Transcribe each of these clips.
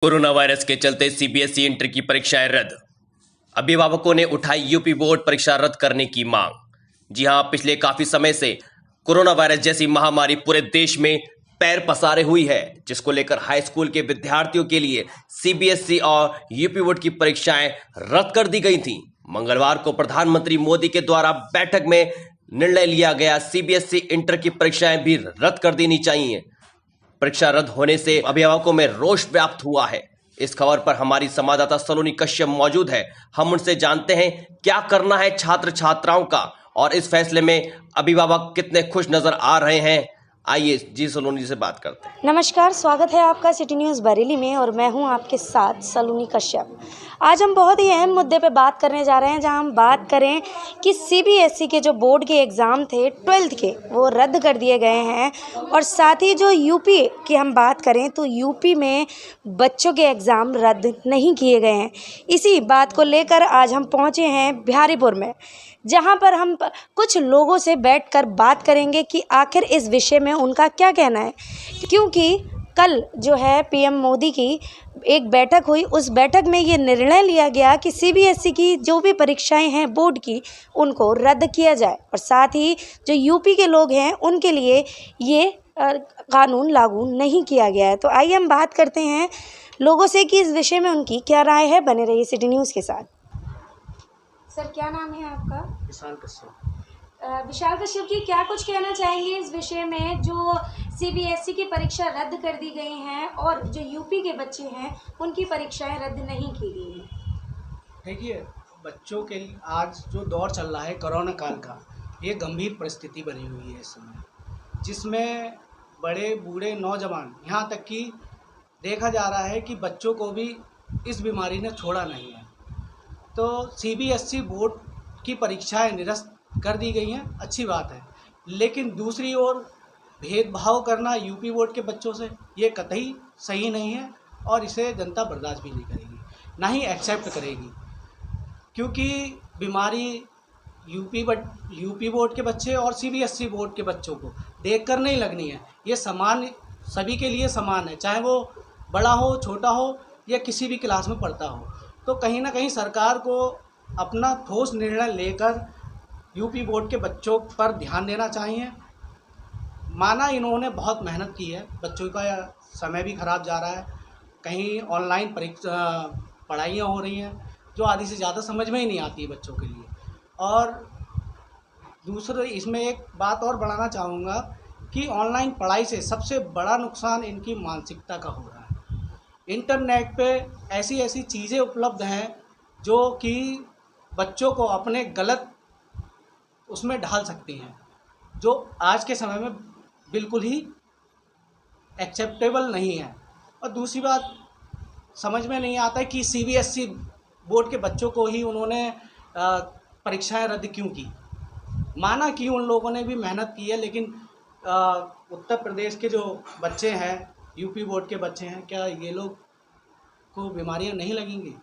Corona virus के चलते CBSE inter की परीक्षाएं रद्द। अभिभावकों ने उठाई यूपी बोर्ड परीक्षा रद्द करने की मांग। जी हां, पिछले काफी समय से कोरोना वायरस जैसी महामारी पूरे देश में पैर पसारे हुई है, जिसको लेकर हाई स्कूल के विद्यार्थियों के लिए सीबीएसई और यूपी बोर्ड की परीक्षाएं रद्द कर दी गई थीं। मंगलवार को प्रधानमंत्री मोदी के द्वारा बैठक में निर्णय लिया गया, सीबीएसई इंटर की परीक्षाएं भी रद्द कर देनी चाहिए। परीक्षा रद्द होने से अभिभावकों में रोष व्याप्त हुआ है। इस खबर पर हमारी संवाददाता सलोनी कश्यप मौजूद है। हम उनसे जानते हैं क्या करना है छात्र छात्राओं का और इस फैसले में अभिभावक कितने खुश नजर आ रहे हैं। आइए जी सलोनी से बात करते हैं। नमस्कार, स्वागत है आपका सिटी न्यूज़ बरेली में और मैं हूं आपके साथ सलोनी कश्यप। आज हम बहुत ही अहम मुद्दे पे बात करने जा रहे हैं, जहां हम बात करें कि सीबीएसई के जो बोर्ड के एग्ज़ाम थे 12th के, वो रद्द कर दिए गए हैं। और साथ ही जो यूपी की हम बात करें तो यूपी में बच्चों के एग्ज़ाम रद्द नहीं किए गए हैं। इसी बात को लेकर आज हम पहुँचे हैं बिहारीपुर में, जहाँ पर हम कुछ लोगों से बैठकर बात करेंगे कि आखिर इस विषय में उनका क्या कहना है। क्योंकि कल जो है पीएम मोदी की एक बैठक हुई, उस बैठक में ये निर्णय लिया गया कि सीबीएसई की जो भी परीक्षाएं हैं बोर्ड की, उनको रद्द किया जाए और साथ ही जो यूपी के लोग हैं उनके लिए ये कानून लागू नहीं किया गया है। तो आइए हम बात करते हैं लोगों से कि इस विषय में उनकी क्या राय है। बने रहिए सिटी न्यूज़ के साथ। सर, क्या नाम है आपका? विशाल कश्यप। विशाल कश्यप जी, क्या कुछ कहना चाहेंगे इस विषय में जो सीबीएसई की परीक्षा रद्द कर दी गई हैं और जो यूपी के बच्चे हैं उनकी परीक्षाएं रद्द नहीं की गई हैं? देखिए, बच्चों के आज जो दौर चल रहा है कोरोना काल का, ये गंभीर परिस्थिति बनी हुई है इस समय, जिसमें बड़े बूढ़े नौजवान, यहाँ तक कि देखा जा रहा है कि बच्चों को भी इस बीमारी ने छोड़ा नहीं है। तो सीबीएसई बोर्ड की परीक्षाएं निरस्त कर दी गई हैं, अच्छी बात है, लेकिन दूसरी ओर भेदभाव करना यूपी बोर्ड के बच्चों से ये कतई सही नहीं है और इसे जनता बर्दाश्त भी नहीं करेगी, ना ही एक्सेप्ट करेगी। क्योंकि बीमारी यूपी बोर्ड के बच्चे और सीबीएसई बोर्ड के बच्चों को देखकर नहीं लगनी है। ये समान, सभी के लिए समान है, चाहे वो बड़ा हो, छोटा हो या किसी भी क्लास में पढ़ता हो। तो कहीं ना कहीं सरकार को अपना ठोस निर्णय लेकर यूपी बोर्ड के बच्चों पर ध्यान देना चाहिए। माना इन्होंने बहुत मेहनत की है, बच्चों का समय भी ख़राब जा रहा है, कहीं ऑनलाइन पढ़ाइयाँ हो रही हैं जो आधी से ज़्यादा समझ में ही नहीं आती है बच्चों के लिए। और दूसरे इसमें एक बात और बढ़ाना चाहूँगा कि ऑनलाइन पढ़ाई से सबसे बड़ा नुकसान इनकी मानसिकता का हो रहा है। इंटरनेट पे ऐसी ऐसी चीज़ें उपलब्ध हैं जो कि बच्चों को अपने गलत उसमें ढाल सकती हैं, जो आज के समय में बिल्कुल ही एक्सेप्टेबल नहीं है। और दूसरी बात, समझ में नहीं आता है कि सीबीएसई बोर्ड के बच्चों को ही उन्होंने परीक्षाएं रद्द क्यों की। माना कि उन लोगों ने भी मेहनत की है, लेकिन उत्तर प्रदेश के जो बच्चे हैं, यूपी बोर्ड के बच्चे हैं, क्या ये लोग को बीमारियां नहीं लगेंगी?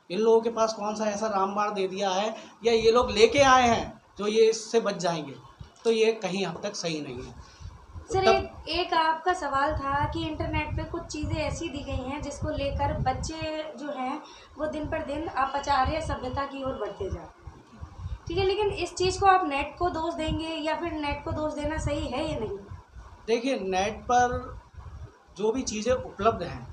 इन लोगों के पास कौन सा ऐसा रामबाण दे दिया है या ये लोग लेके आए हैं जो ये इससे बच जाएंगे? तो ये कहीं हद तक सही नहीं है। सर, एक आपका सवाल था कि इंटरनेट पे कुछ चीज़ें ऐसी दी गई हैं जिसको लेकर बच्चे जो हैं वो दिन पर दिन अपचार्य सभ्यता की ओर बढ़ते जा रहे हैं। ठीक है, लेकिन इस चीज़ को आप नेट को दोष देंगे या फिर नेट को दोष देना सही है या नहीं? देखिए, नेट पर जो भी चीज़ें उपलब्ध हैं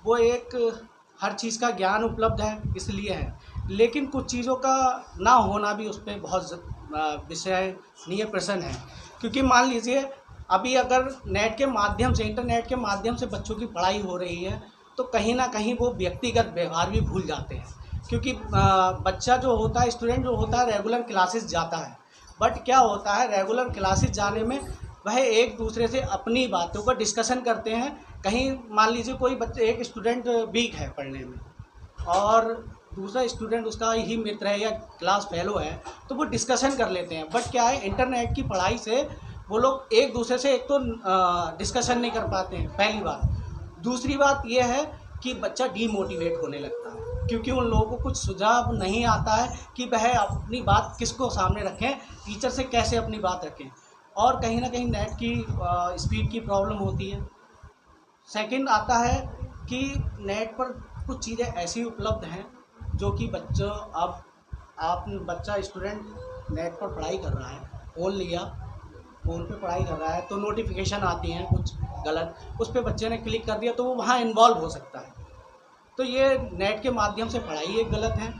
वो एक हर चीज़ का ज्ञान उपलब्ध है इसलिए है, लेकिन कुछ चीज़ों का ना होना भी उस पर बहुत विषयनीय प्रश्न है। क्योंकि मान लीजिए अभी अगर नेट के माध्यम से, इंटरनेट के माध्यम से बच्चों की पढ़ाई हो रही है तो कहीं ना कहीं वो व्यक्तिगत व्यवहार भी भूल जाते हैं। क्योंकि बच्चा जो होता है, स्टूडेंट जो होता है, रेगुलर क्लासेस जाता है, बट क्या होता है, रेगुलर क्लासेस जाने में वह एक दूसरे से अपनी बातों का डिस्कशन करते हैं। कहीं मान लीजिए कोई बच्चे, एक स्टूडेंट वीक है पढ़ने में और दूसरा स्टूडेंट उसका ही मित्र है या क्लास फेलो है, तो वो डिस्कशन कर लेते हैं। बट क्या है, इंटरनेट की पढ़ाई से वो लोग एक दूसरे से एक तो डिस्कशन नहीं कर पाते हैं, पहली बात। दूसरी बात ये है कि बच्चा डीमोटिवेट होने लगता है, क्योंकि उन लोगों को कुछ सुझाव नहीं आता है कि वह अपनी बात किसको सामने रखें, टीचर से कैसे अपनी बात रखें। और कहीं ना कहीं नेट की स्पीड की प्रॉब्लम होती है। सेकंड आता है कि नेट पर कुछ चीज़ें ऐसी उपलब्ध हैं जो कि बच्चा स्टूडेंट नेट पर पढ़ाई कर रहा है, फ़ोन लिया, फ़ोन पे पढ़ाई कर रहा है तो नोटिफिकेशन आती हैं कुछ गलत, उस पे बच्चे ने क्लिक कर दिया तो वो वहाँ इन्वॉल्व हो सकता है। तो ये नेट के माध्यम से पढ़ाई एक गलत है।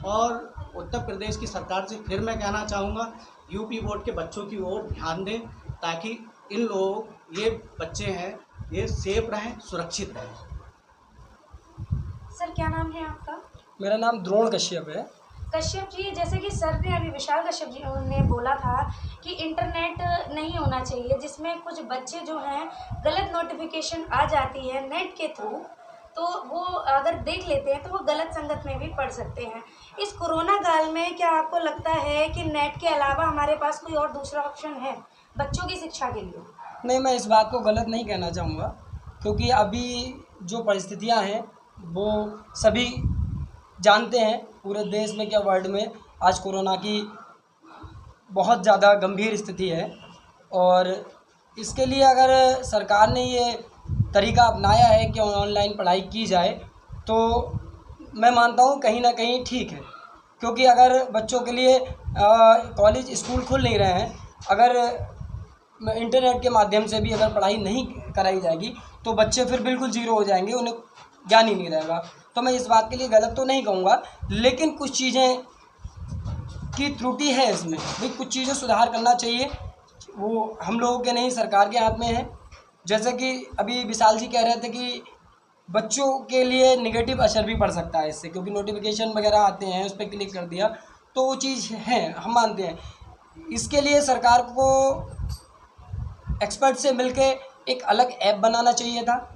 और उत्तर प्रदेश की सरकार से फिर मैं कहना चाहूँगा, यूपी बोर्ड के बच्चों की ओर ध्यान दें ताकि इन लोग ये बच्चे हैं ये सेफ रहें, सुरक्षित रहें। सर क्या नाम है आपका? मेरा नाम द्रोण कश्यप है। कश्यप जी, जैसे कि सर ने अभी विशाल कश्यप जी ने बोला था कि इंटरनेट नहीं होना चाहिए, जिसमें कुछ बच्चे जो हैं गलत नोटिफिकेशन आ जाती है नेट के थ्रू, तो वो अगर देख लेते हैं तो वो गलत संगत में भी पड़ सकते हैं। इस कोरोना काल में क्या आपको लगता है कि नेट के अलावा हमारे पास कोई और दूसरा ऑप्शन है बच्चों की शिक्षा के लिए? नहीं, मैं इस बात को गलत नहीं कहना चाहूँगा, क्योंकि अभी जो परिस्थितियाँ हैं वो सभी जानते हैं, पूरे देश में क्या वर्ल्ड में आज कोरोना की बहुत ज़्यादा गंभीर स्थिति है। और इसके लिए अगर सरकार ने ये तरीका अपनाया है कि ऑनलाइन पढ़ाई की जाए तो मैं मानता हूँ कहीं ना कहीं ठीक है, क्योंकि अगर बच्चों के लिए कॉलेज स्कूल खुल नहीं रहे हैं, अगर इंटरनेट के माध्यम से भी अगर पढ़ाई नहीं कराई जाएगी तो बच्चे फिर बिल्कुल ज़ीरो हो जाएंगे, उन्हें ज्ञान ही नहीं रहेगा। तो मैं इस बात के लिए गलत तो नहीं कहूँगा, लेकिन कुछ चीज़ें की त्रुटि है इसमें, भाई कुछ चीज़ें सुधार करना चाहिए, वो हम लोगों के नहीं सरकार के हाथ में है। जैसे कि अभी विशाल जी कह रहे थे कि बच्चों के लिए नेगेटिव असर भी पड़ सकता है इससे, क्योंकि नोटिफिकेशन वगैरह आते हैं, उस पर क्लिक कर दिया तो वो चीज़ है, हम मानते हैं। इसके लिए सरकार को एक्सपर्ट से मिलके एक अलग ऐप बनाना चाहिए था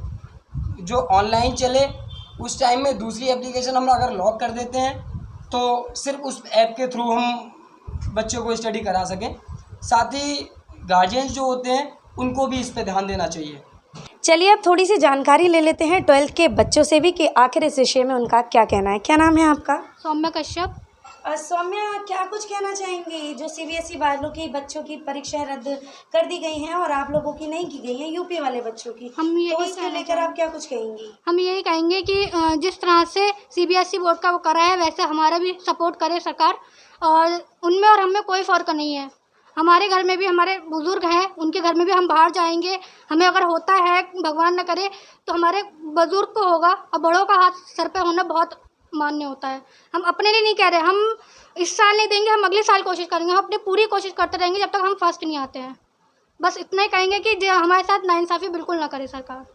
जो ऑनलाइन चले। उस टाइम में दूसरी एप्लीकेशन हम अगर लॉक कर देते हैं तो सिर्फ उस ऐप के थ्रू हम बच्चों को स्टडी करा सकें। साथ ही गार्जियंस जो होते हैं उनको भी इस पे ध्यान देना चाहिए। चलिए अब थोड़ी सी जानकारी ले लेते हैं 12th के बच्चों से भी कि आखिर इस विषय में उनका क्या कहना है। क्या नाम है आपका? सौम्या कश्यप। सौम्या, क्या कुछ कहना चाहेंगी? जो सीबीएसई वालों की बच्चों की परीक्षाएं रद्द कर दी गई हैं और आप लोगों की नहीं की गई हैं, यूपी वाले बच्चों की, हम यही तो इसको लेकर आप क्या कुछ कहेंगी? हम यही कहेंगे कि जिस तरह से सीबीएसई बोर्ड का वो करा है वैसे हमारा भी सपोर्ट करे सरकार, और उनमें और हमें कोई फ़र्क नहीं है। हमारे घर में भी हमारे बुज़ुर्ग हैं, उनके घर में भी हम बाहर जाएंगे, हमें अगर होता है भगवान न करे तो हमारे बुज़ुर्ग को होगा, और बड़ों का हाथ सर पे होना बहुत मान्य होता है। हम अपने लिए नहीं कह रहे, हम इस साल नहीं देंगे, हम अगले साल कोशिश करेंगे, हम अपनी पूरी कोशिश करते रहेंगे जब तक हम फर्स्ट नहीं आते हैं। बस इतना ही कहेंगे कि जो हमारे साथ नाइंसाफ़ी बिल्कुल ना करे सरकार।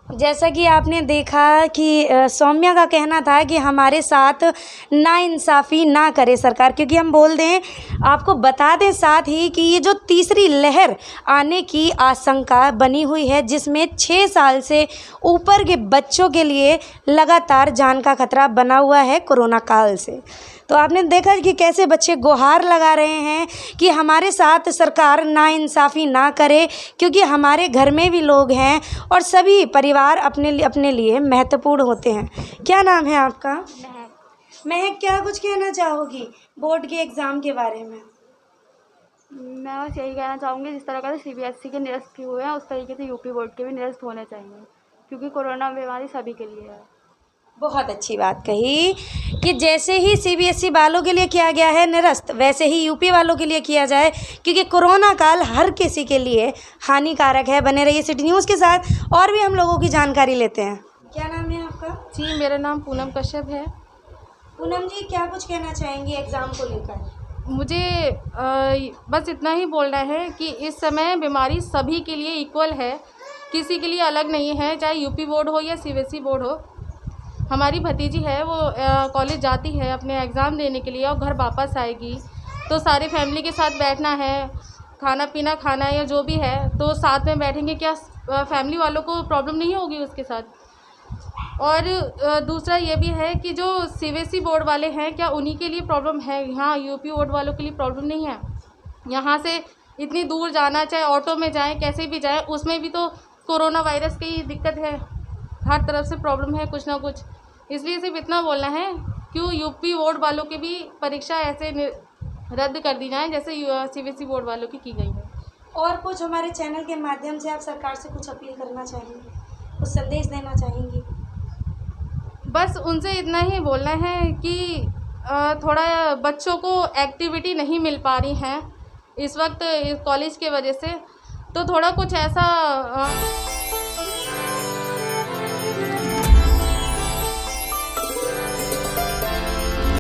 जैसा कि आपने देखा कि सौम्या का कहना था कि हमारे साथ नाइंसाफ़ी ना करे सरकार, क्योंकि हम बोल दें, आपको बता दें साथ ही कि ये जो तीसरी लहर आने की आशंका बनी हुई है, जिसमें 6 साल से ऊपर के बच्चों के लिए लगातार जान का खतरा बना हुआ है कोरोना काल से। तो आपने देखा कि कैसे बच्चे गुहार लगा रहे हैं कि हमारे साथ सरकार नाइंसाफ़ी ना करे, क्योंकि हमारे घर में भी लोग हैं और सभी परिवार अपने लिए महत्वपूर्ण होते हैं। क्या नाम है आपका? महक, क्या कुछ कहना चाहोगी बोर्ड के एग्ज़ाम के बारे में? मैं बस यही कहना चाहूँगी, जिस तरह से सीबीएसई के निरस्त हुए हैं उस तरीके से यूपी बोर्ड के भी निरस्त होने चाहिए, क्योंकि कोरोना बीमारी सभी के लिए है। बहुत अच्छी बात कही कि जैसे ही सीबीएसई वालों के लिए किया गया है निरस्त, वैसे ही यूपी वालों के लिए किया जाए, क्योंकि कोरोना काल हर किसी के लिए हानिकारक है। बने रहिए सिटी न्यूज़ के साथ, और भी हम लोगों की जानकारी लेते हैं। क्या नाम है आपका? जी, मेरा नाम पूनम कश्यप है। पूनम जी, क्या कुछ कहना चाहेंगी एग्ज़ाम को लेकर? मुझे बस इतना ही बोलना है कि इस समय बीमारी सभी के लिए इक्वल है, किसी के लिए अलग नहीं है, चाहे यूपी बोर्ड हो या सीबीएसई बोर्ड हो। हमारी भतीजी है, वो कॉलेज जाती है अपने एग्ज़ाम देने के लिए और घर वापस आएगी, तो सारी फैमिली के साथ बैठना है, खाना पीना खाना है या जो भी है, तो साथ में बैठेंगे, क्या फैमिली वालों को प्रॉब्लम नहीं होगी उसके साथ? और दूसरा ये भी है कि जो सीबीएसई बोर्ड वाले हैं, क्या उन्हीं के लिए प्रॉब्लम है? यहाँ यूपी बोर्ड वालों के लिए प्रॉब्लम नहीं है। यहाँ से इतनी दूर जाना, चाहे ऑटो में जाएँ, कैसे भी जाएँ, उसमें भी तो कोरोना वायरस की दिक्कत है, हर तरफ से प्रॉब्लम है कुछ ना कुछ। इसलिए सिर्फ इतना बोलना है, क्यों यूपी बोर्ड वालों की भी परीक्षा ऐसे रद्द कर दी जाए जैसे सीबीएसई बोर्ड वालों की गई है। और कुछ हमारे चैनल के माध्यम से आप सरकार से कुछ अपील करना चाहेंगे? कुछ संदेश देना चाहेंगी? बस उनसे इतना ही बोलना है कि थोड़ा बच्चों को एक्टिविटी नहीं मिल पा रही हैं इस वक्त कॉलेज के वजह से, तो थोड़ा कुछ ऐसा